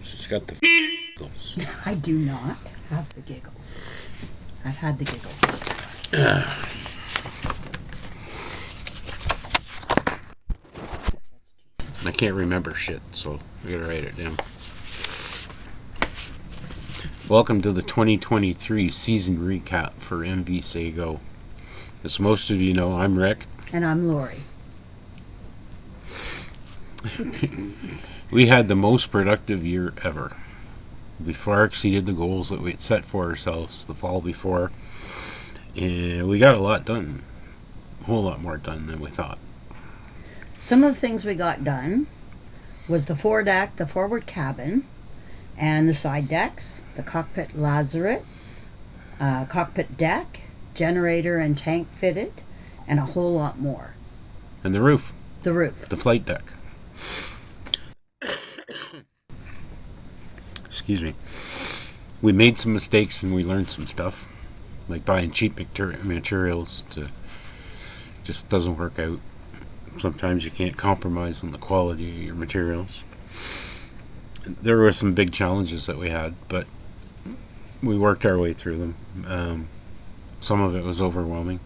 She's got the giggles. I do not have the giggles. I've had the giggles. I can't remember shit, so we gotta write it down. Welcome to the 2023 season recap for MV Sago. As most of you know, I'm Rick. And I'm Lori. We had the most productive year ever. We far exceeded the goals that we had set for ourselves the fall before. And we got a lot done. A whole lot more done than we thought. Some of the things we got done was the foredeck, the forward cabin, and the side decks, the cockpit lazaret, cockpit deck, generator and tank fitted, and a whole lot more. And the roof. The roof. The flight deck. Excuse me. We made some mistakes and we learned some stuff. Like buying cheap materials just doesn't work out. Sometimes you can't compromise on the quality of your materials. There were some big challenges that we had, but we worked our way through them. Some of it was overwhelming.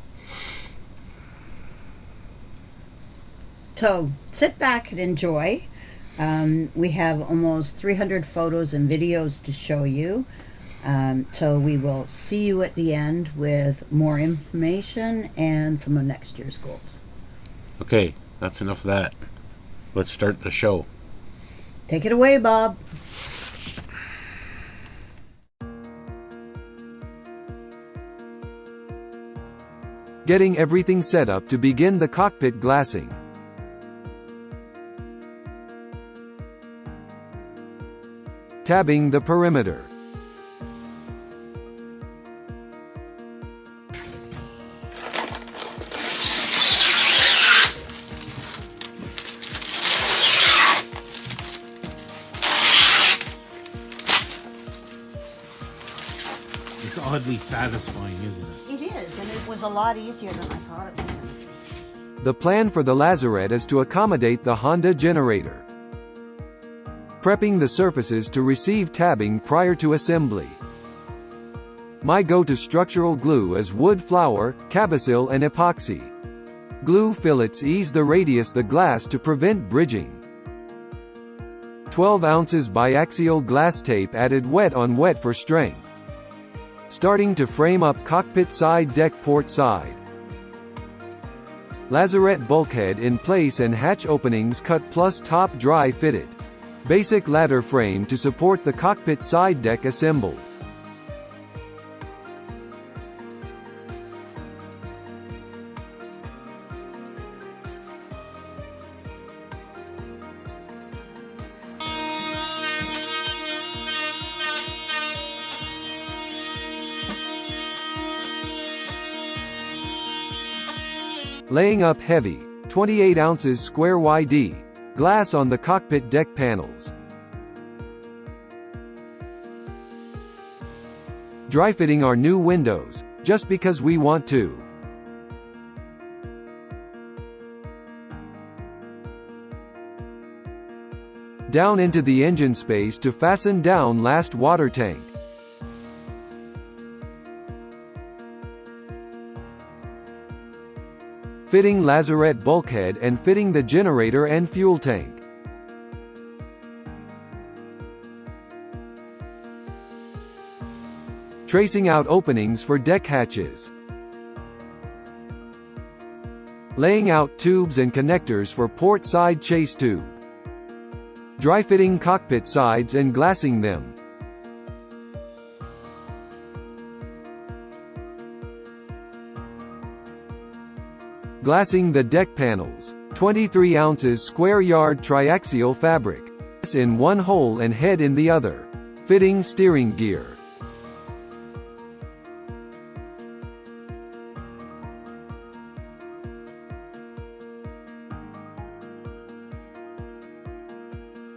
So sit back and enjoy. We have almost 300 photos and videos to show you. So we will see you at the end with more information and some of next year's goals. Okay, that's enough of that. Let's start the show. Take it away, Bob. Getting everything set up to begin the cockpit glassing. Tabbing the perimeter. It's oddly satisfying, isn't it? It is, and it was a lot easier than I thought it would. The plan for the lazaret is to accommodate the Honda generator. Prepping the surfaces to receive tabbing prior to assembly. My go-to structural glue is wood flour, Cabasil and epoxy. Glue fillets ease the radius the glass to prevent bridging. 12 ounces biaxial glass tape added wet on wet for strength. Starting to frame up cockpit side deck port side. Lazaret bulkhead in place and hatch openings cut plus top dry fitted. Basic ladder frame to support the cockpit side deck assembled. Laying up heavy, 28 ounces square YD, glass on the cockpit deck panels. Dry fitting our new windows, just because we want to. Down into the engine space to fasten down last water tank. Fitting lazaret bulkhead and fitting the generator and fuel tank. Tracing out openings for deck hatches. Laying out tubes and connectors for port side chase tube. Dry fitting cockpit sides and glassing them. Glassing the deck panels, 23 ounces square yard triaxial fabric. In one hole and head in the other. Fitting steering gear.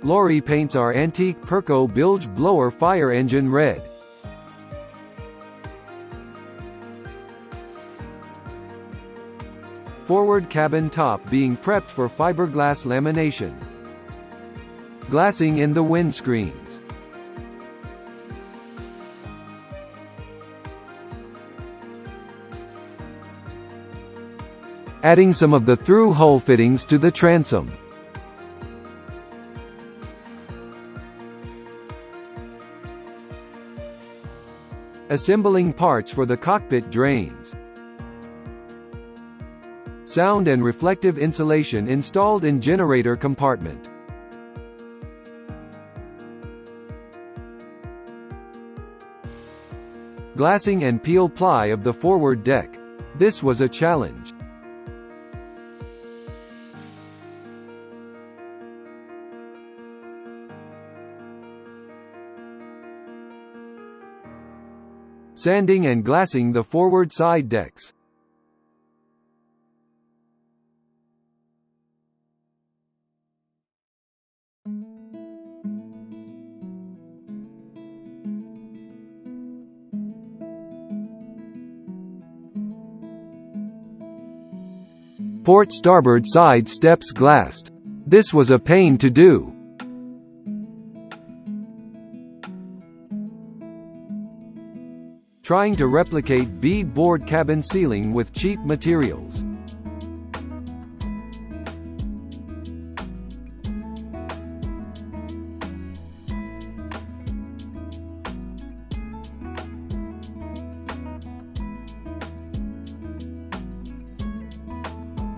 Lori paints our antique Perco bilge blower fire engine red. Forward cabin top being prepped for fiberglass lamination. Glassing in the windscreens. adding some of the through hull fittings to the transom. Assembling parts for the cockpit drains. Sound and reflective insulation installed in generator compartment. Glassing and peel ply of the forward deck. This was a challenge. Sanding and glassing the forward side decks. Port starboard side steps glassed. This was a pain to do. Trying to replicate bead-board cabin ceiling with cheap materials.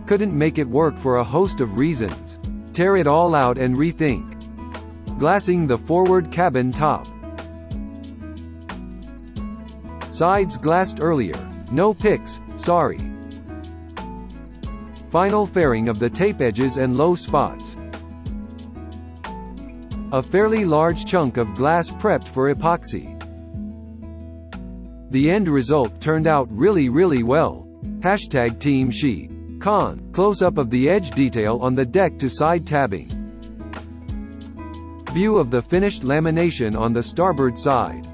Couldn't make it work for a host of reasons. Tear it all out and rethink. Glassing the forward cabin top. Sides glassed earlier. No pics, sorry. Final fairing of the tape edges and low spots. A fairly large chunk of glass prepped for epoxy. The end result turned out really well. Hashtag Team Sheet. Con. Close-up of the edge detail on the deck to side tabbing. View of the finished lamination on the starboard side.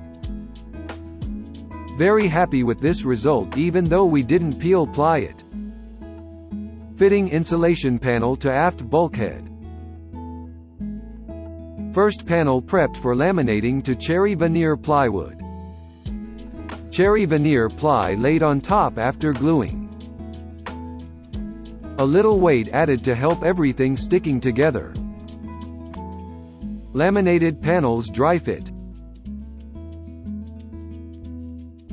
Very happy with this result even though we didn't peel ply it. Fitting insulation panel to aft bulkhead. First panel prepped for laminating to cherry veneer plywood. Cherry veneer ply laid on top after gluing. A little weight added to help everything sticking together. Laminated panels dry fit.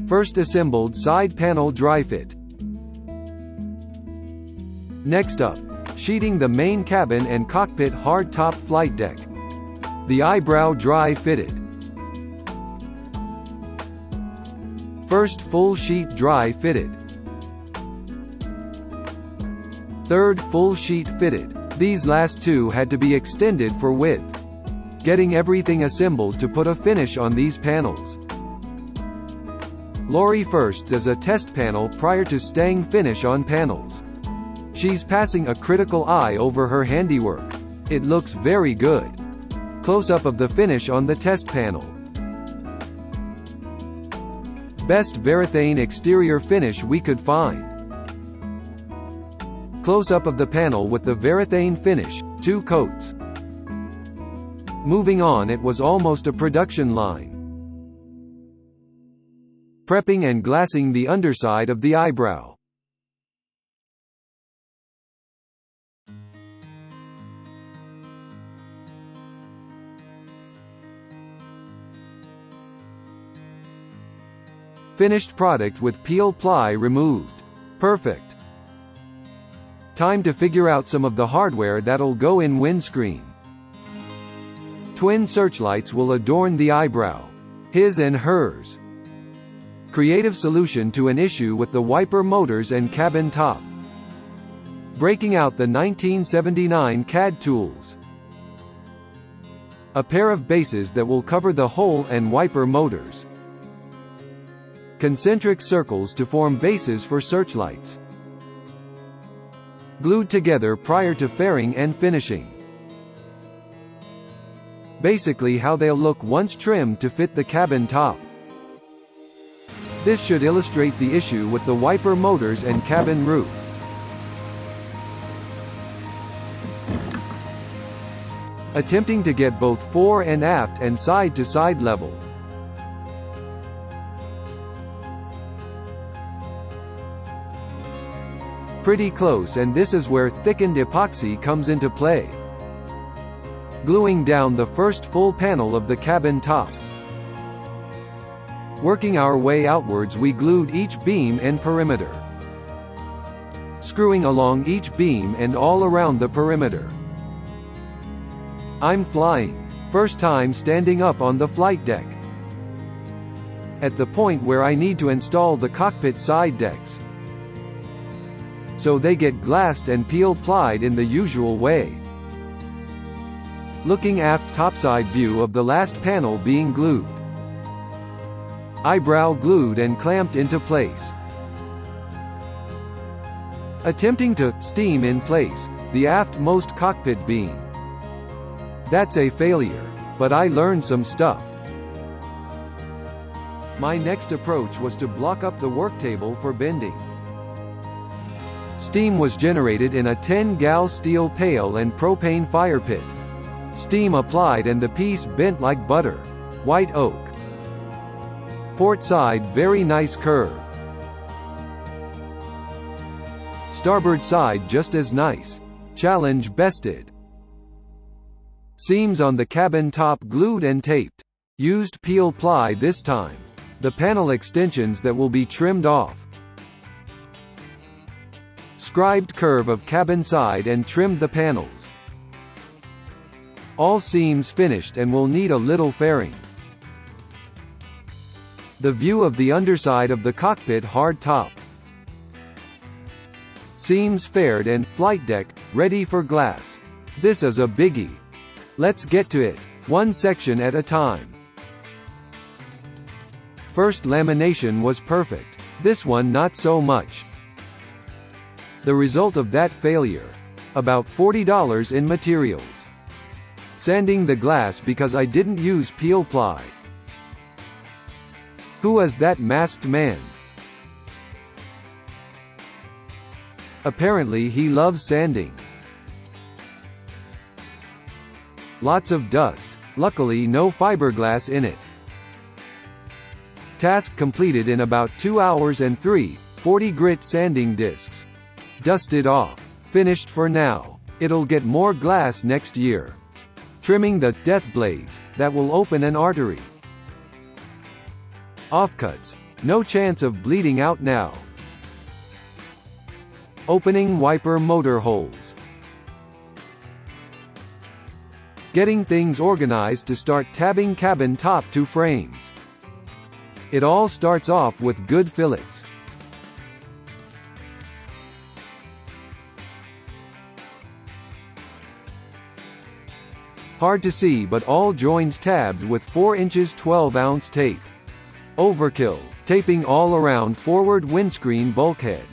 First assembled side panel dry fit. Next up, sheeting the main cabin and cockpit hardtop flight deck. The eyebrow dry fitted. First full sheet dry fitted. Third full sheet fitted. These last two had to be extended for width. Getting everything assembled to put a finish on these panels. Lori first does a test panel prior to staying finish on panels. She's passing a critical eye over her handiwork. It looks very good. Close-up of the finish on the test panel. Best Varathane exterior finish we could find. Close-up of the panel with the Varathane finish, 2 coats. Moving on, it was almost a production line. Prepping and glassing the underside of the eyebrow. Finished product with peel ply removed. Perfect. Time to figure out some of the hardware that'll go in windscreen. Twin searchlights will adorn the eyebrow. His and hers. Creative solution to an issue with the wiper motors and cabin top. Breaking out the 1979 CAD tools. A pair of bases that will cover the hole and wiper motors. Concentric circles to form bases for searchlights. Glued together prior to fairing and finishing. Basically how they'll look once trimmed to fit the cabin top. This should illustrate the issue with the wiper motors and cabin roof. Attempting to get both fore and aft and side to side level. pretty close, and this is where thickened epoxy comes into play. Gluing down the first full panel of the cabin top. Working our way outwards, we glued each beam and perimeter. Screwing along each beam and all around the perimeter. I'm flying. First time standing up on the flight deck. At the point where I need to install the cockpit side decks, so they get glassed and peel-plied in the usual way. Looking aft, topside view of the last panel being glued. Eyebrow glued and clamped into place. Attempting to steam in place the aftmost cockpit beam. That's a failure, but I learned some stuff. My next approach was to block up the work table for bending. Steam was generated in a 10-gal steel pail and propane fire pit. Steam applied and the piece bent like butter. White oak. Port side very nice curve. Starboard side just as nice. Challenge bested. Seams on the cabin top glued and taped. Used peel ply this time. The panel extensions that will be trimmed off. Scribed curve of cabin side and trimmed the panels. All seams finished and will need a little fairing. The view of the underside of the cockpit hard top. Seams faired and flight deck ready for glass. This is a biggie. Let's get to it, one section at a time. First lamination was perfect. This one not so much. The result of that failure? About $40 in materials. Sanding the glass because I didn't use peel ply. Who is that masked man? Apparently he loves sanding. Lots of dust. Luckily no fiberglass in it. Task completed in about 2 hours and 40 grit sanding discs. Dusted off. Finished for now. It'll get more glass next year. Trimming the death blades that will open an artery. Offcuts. No chance of bleeding out now. Opening wiper motor holes. Getting things organized to start tabbing cabin top to frames. It all starts off with good fillets. Hard to see, but all joins tabbed with 4 inches 12-ounce tape. Overkill. Taping all around forward windscreen bulkhead.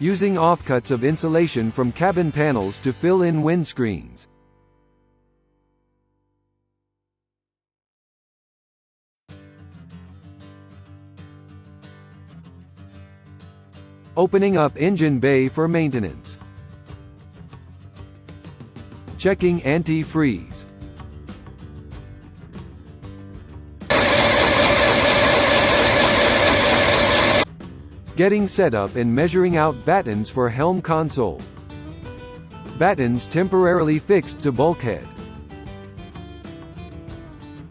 Using offcuts of insulation from cabin panels to fill in windscreens. Opening up engine bay for maintenance. Checking anti-freeze. Getting set up and measuring out battens for Helm console. Battens temporarily fixed to bulkhead.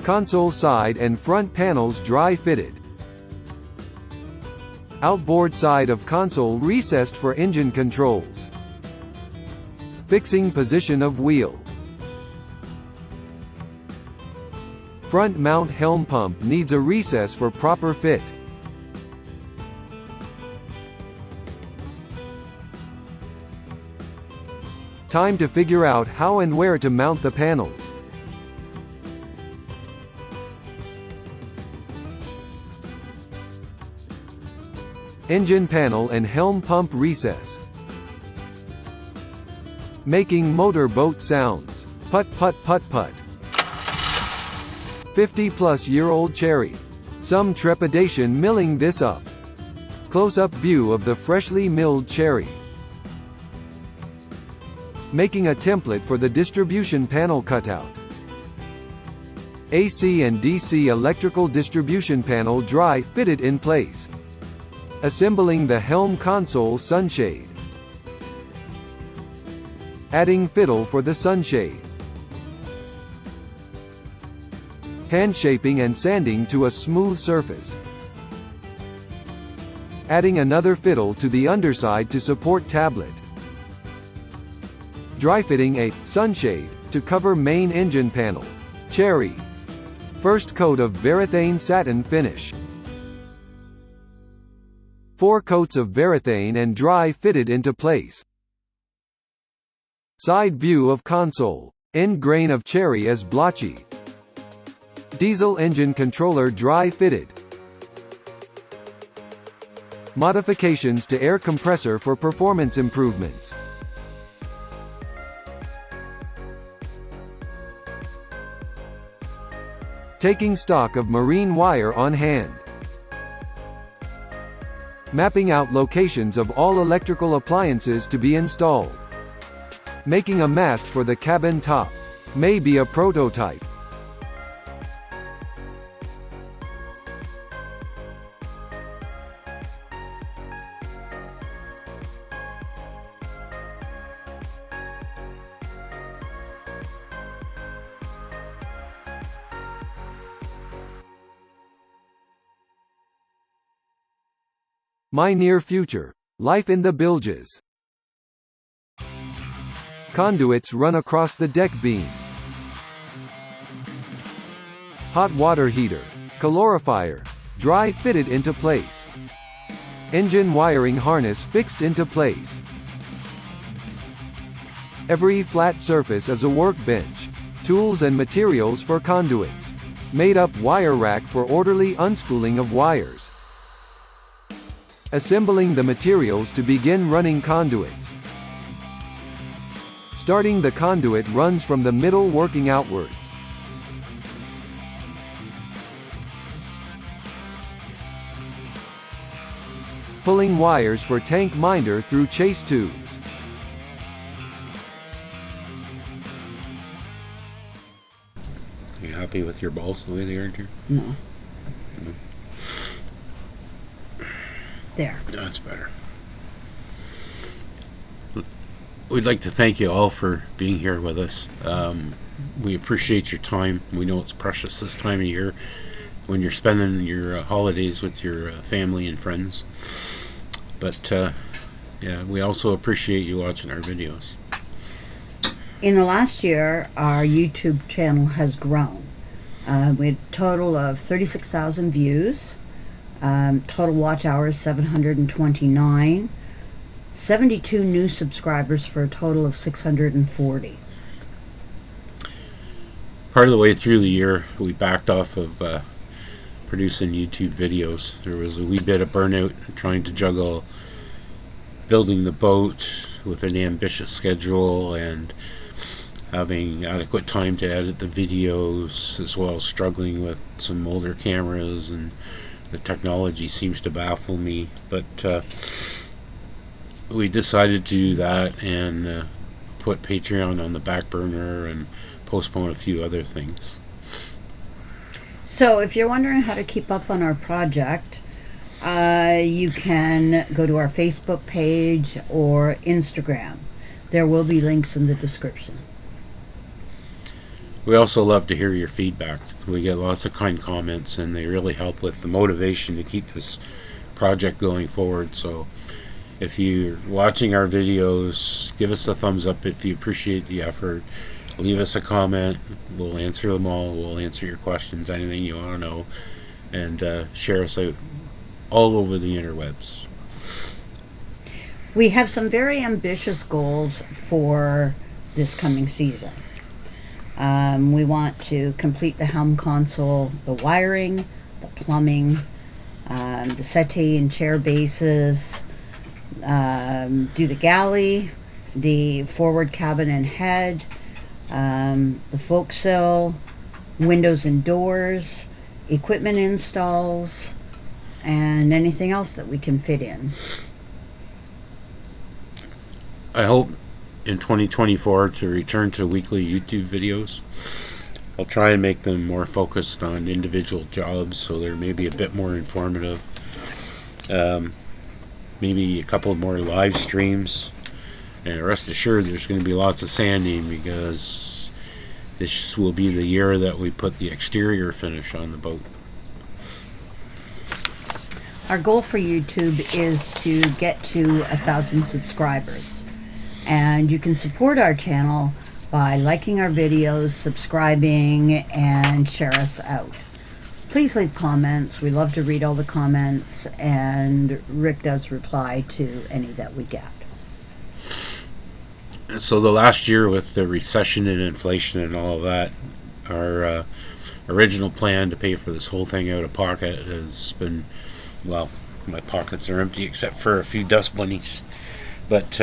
Console side and front panels dry fitted. Outboard side of console recessed for engine controls. Fixing position of wheel. Front mount helm pump needs a recess for proper fit. Time to figure out how and where to mount the panels. Engine panel and helm pump recess. Making motor boat sounds. Putt putt putt putt. 50-plus-year-old cherry. Some trepidation milling this up. Close-up view of the freshly milled cherry. Making a template for the distribution panel cutout. AC and DC electrical distribution panel dry fitted in place. Assembling the Helm console sunshade. Adding fiddle for the sunshade. Hand shaping and sanding to a smooth surface. Adding another fiddle to the underside to support tablet. Dry fitting a sunshade to cover main engine panel. Cherry. First coat of Varathane satin finish. 4 coats of Varathane and dry fitted into place. Side view of console. End grain of cherry as blotchy. Diesel engine controller dry fitted. Modifications to air compressor for performance improvements. Taking stock of marine wire on hand. Mapping out locations of all electrical appliances to be installed. Making a mast for the cabin top. May be a prototype. My near future. Life in the bilges. Conduits run across the deck beam. Hot water heater. Calorifier. Dry fitted into place. Engine wiring harness fixed into place. Every flat surface is a workbench. Tools and materials for conduits. Made up wire rack for orderly unspooling of wires. Assembling the materials to begin running conduits. Starting the conduit runs from the middle working outwards. Pulling wires for tank minder through chase tubes. You happy with your balls the way they are here? No. There. That's better. We'd like to thank you all for being here with us. We appreciate your time. We know it's precious this time of year when you're spending your holidays with your family and friends. But yeah, we also appreciate you watching our videos. In the last year, our YouTube channel has grown. We had a total of 36,000 views. Total watch hours 729. 72 new subscribers for a total of 640. Part of the way through the year, we backed off of producing YouTube videos. There was a wee bit of burnout trying to juggle building the boat with an ambitious schedule and having adequate time to edit the videos, as well as struggling with some older cameras, and the technology seems to baffle me. But we decided to do that and put Patreon on the back burner and postpone a few other things. So if you're wondering how to keep up on our project, you can go to our Facebook page or Instagram. There will be links in the description. We also love to hear your feedback. We get lots of kind comments, and they really help with the motivation to keep this project going forward. So if you're watching our videos, give us a thumbs up if you appreciate the effort. Leave us a comment. We'll answer them all. We'll answer your questions, anything you want to know, and share us out all over the interwebs. We have some very ambitious goals for this coming season. We want to complete the Helm console, the wiring, the plumbing, the settee and chair bases, do the galley, the forward cabin and head, the forecastle, windows and doors, equipment installs, and anything else that we can fit in. I hope in 2024 to return to weekly YouTube videos. I'll try and make them more focused on individual jobs, so they're maybe a bit more informative. Maybe a couple more live streams. And rest assured, there's going to be lots of sanding, because this will be the year that we put the exterior finish on the boat. Our goal for YouTube is to get to 1,000 subscribers. And you can support our channel by liking our videos, subscribing, and share us out. Please leave comments. We love to read all the comments, and Rick does reply to any that we get. So the last year, with the recession and inflation and all of that, our original plan to pay for this whole thing out of pocket has been, well, my pockets are empty except for a few dust bunnies. But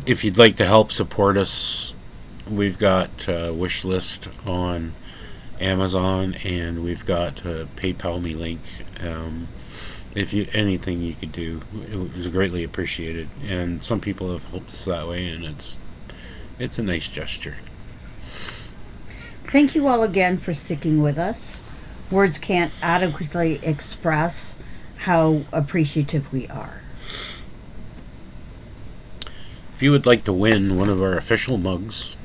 if you'd like to help support us, we've got a wish list on Amazon, and we've got a PayPal me link. If you anything you could do, it was greatly appreciated. And some people have helped us that way, and it's a nice gesture. Thank you all again for sticking with us. Words can't adequately express how appreciative we are. If you would like to win one of our official mugs,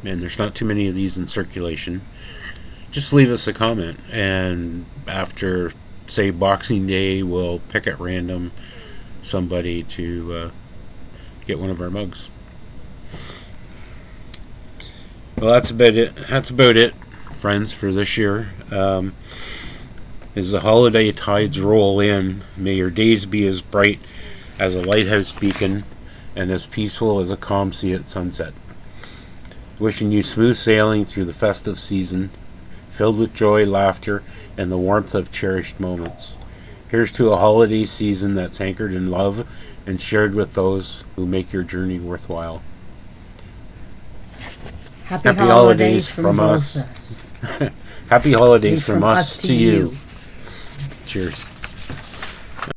and there's not too many of these in circulation, just leave us a comment, and after, say, Boxing Day, we'll pick at random somebody to get one of our mugs. Well, that's about it, friends, for this year. As the holiday tides roll in, may your days be as bright as a lighthouse beacon and as peaceful as a calm sea at sunset. Wishing you smooth sailing through the festive season, filled with joy, laughter, and the warmth of cherished moments. Here's to a holiday season that's anchored in love and shared with those who make your journey worthwhile. Happy holidays from us. Happy holidays from us to you. Cheers.